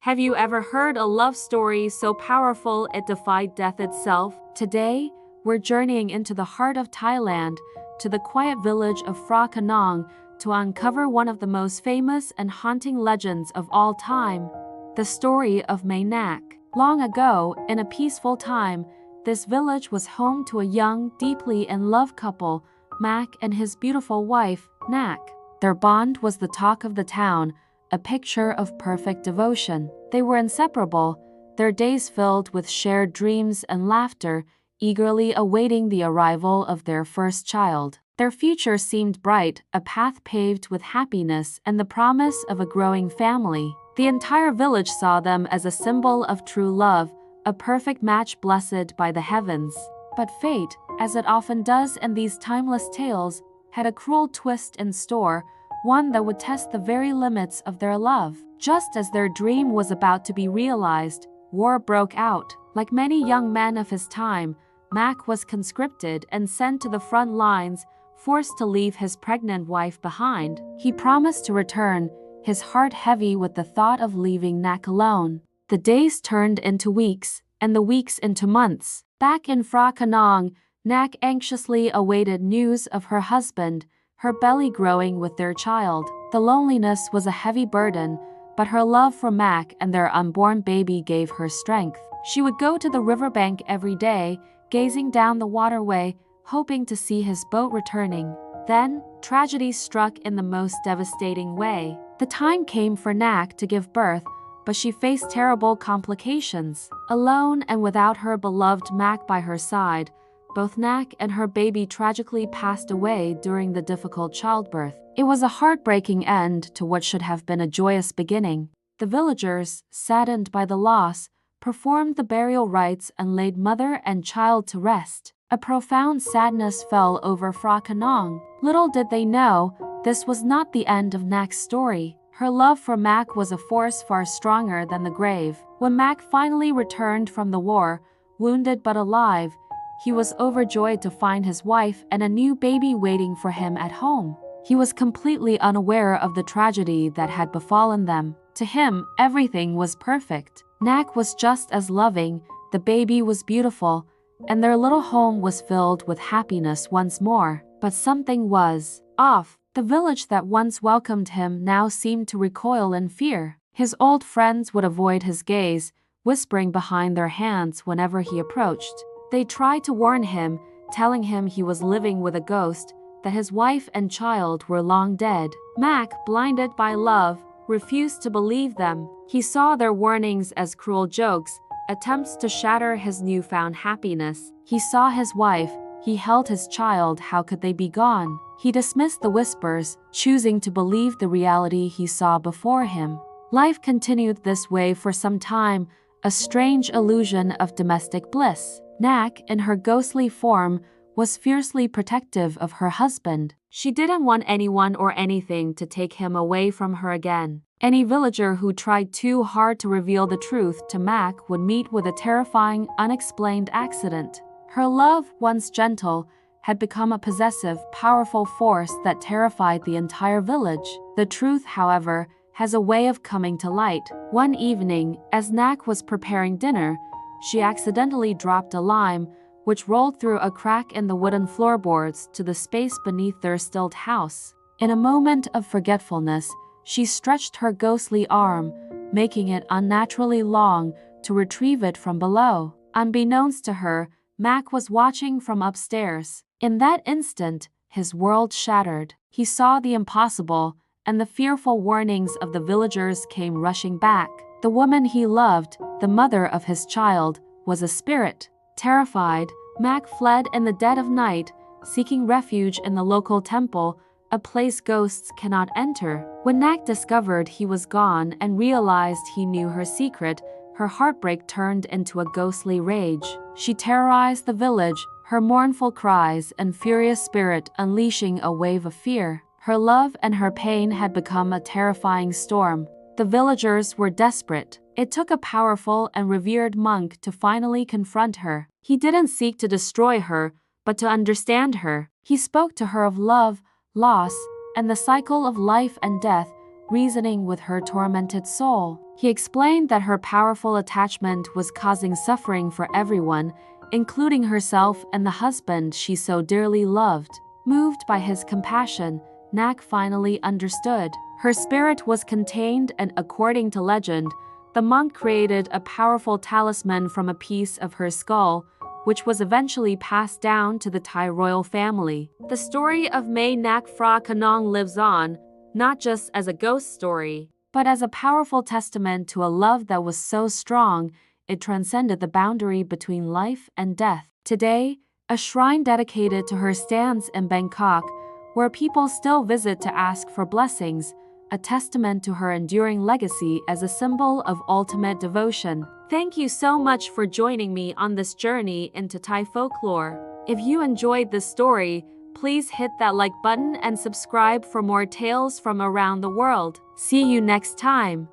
Have you ever heard a love story so powerful it defied death itself? Today, we're journeying into the heart of Thailand, to the quiet village of Phra Khanong, to uncover one of the most famous and haunting legends of all time, the story of Mae Nak. Long ago, in a peaceful time, this village was home to a young, deeply in love couple, Mak and his beautiful wife, Nak. Their bond was the talk of the town, a picture of perfect devotion. They were inseparable, their days filled with shared dreams and laughter, eagerly awaiting the arrival of their first child. Their future seemed bright, a path paved with happiness and the promise of a growing family. The entire village saw them as a symbol of true love, a perfect match blessed by the heavens. But fate, as it often does in these timeless tales, had a cruel twist in store, one that would test the very limits of their love. Just as their dream was about to be realized, war broke out. Like many young men of his time, Mak was conscripted and sent to the front lines, forced to leave his pregnant wife behind. He promised to return, his heart heavy with the thought of leaving Nak alone. The days turned into weeks, and the weeks into months. Back in Phra Khanong, Nak anxiously awaited news of her husband, her belly growing with their child. The loneliness was a heavy burden, but her love for Mak and their unborn baby gave her strength. She would go to the riverbank every day, gazing down the waterway, hoping to see his boat returning. Then, tragedy struck in the most devastating way. The time came for Nak to give birth, but she faced terrible complications. Alone and without her beloved Mak by her side, both Nak and her baby tragically passed away during the difficult childbirth. It was a heartbreaking end to what should have been a joyous beginning. The villagers, saddened by the loss, performed the burial rites and laid mother and child to rest. A profound sadness fell over Phra Khanong. Little did they know, this was not the end of Nak's story. Her love for Mak was a force far stronger than the grave. When Mak finally returned from the war, wounded but alive, he was overjoyed to find his wife and a new baby waiting for him at home. He was completely unaware of the tragedy that had befallen them. To him, everything was perfect. Nak was just as loving, the baby was beautiful, and their little home was filled with happiness once more. But something was off. The village that once welcomed him now seemed to recoil in fear. His old friends would avoid his gaze, whispering behind their hands whenever he approached. They tried to warn him, telling him he was living with a ghost, that his wife and child were long dead. Mak, blinded by love, refused to believe them. He saw their warnings as cruel jokes, attempts to shatter his newfound happiness. He saw his wife, he held his child, how could they be gone? He dismissed the whispers, choosing to believe the reality he saw before him. Life continued this way for some time, a strange illusion of domestic bliss. Nak, in her ghostly form, was fiercely protective of her husband. She didn't want anyone or anything to take him away from her again. Any villager who tried too hard to reveal the truth to Mak would meet with a terrifying, unexplained accident. Her love, once gentle, had become a possessive, powerful force that terrified the entire village. The truth, however, has a way of coming to light. One evening, as Nak was preparing dinner, she accidentally dropped a lime, which rolled through a crack in the wooden floorboards to the space beneath their stilt house. In a moment of forgetfulness, she stretched her ghostly arm, making it unnaturally long, to retrieve it from below. Unbeknownst to her, Mak was watching from upstairs. In that instant, his world shattered. He saw the impossible, and the fearful warnings of the villagers came rushing back. The woman he loved, the mother of his child, was a spirit. Terrified, Mak fled in the dead of night, seeking refuge in the local temple, a place ghosts cannot enter. When Nak discovered he was gone and realized he knew her secret, her heartbreak turned into a ghostly rage. She terrorized the village, her mournful cries and furious spirit unleashing a wave of fear. Her love and her pain had become a terrifying storm. The villagers were desperate. It took a powerful and revered monk to finally confront her. He didn't seek to destroy her, but to understand her. He spoke to her of love, loss, and the cycle of life and death, reasoning with her tormented soul. He explained that her powerful attachment was causing suffering for everyone, including herself and the husband she so dearly loved. Moved by his compassion, Nak finally understood. Her spirit was contained, and according to legend, the monk created a powerful talisman from a piece of her skull, which was eventually passed down to the Thai royal family. The story of Mae Nak Phra Khanong lives on, not just as a ghost story, but as a powerful testament to a love that was so strong it transcended the boundary between life and death. Today, a shrine dedicated to her stands in Bangkok, where people still visit to ask for blessings, a testament to her enduring legacy as a symbol of ultimate devotion. Thank you so much for joining me on this journey into Thai folklore. If you enjoyed this story, please hit that like button and subscribe for more tales from around the world. See you next time.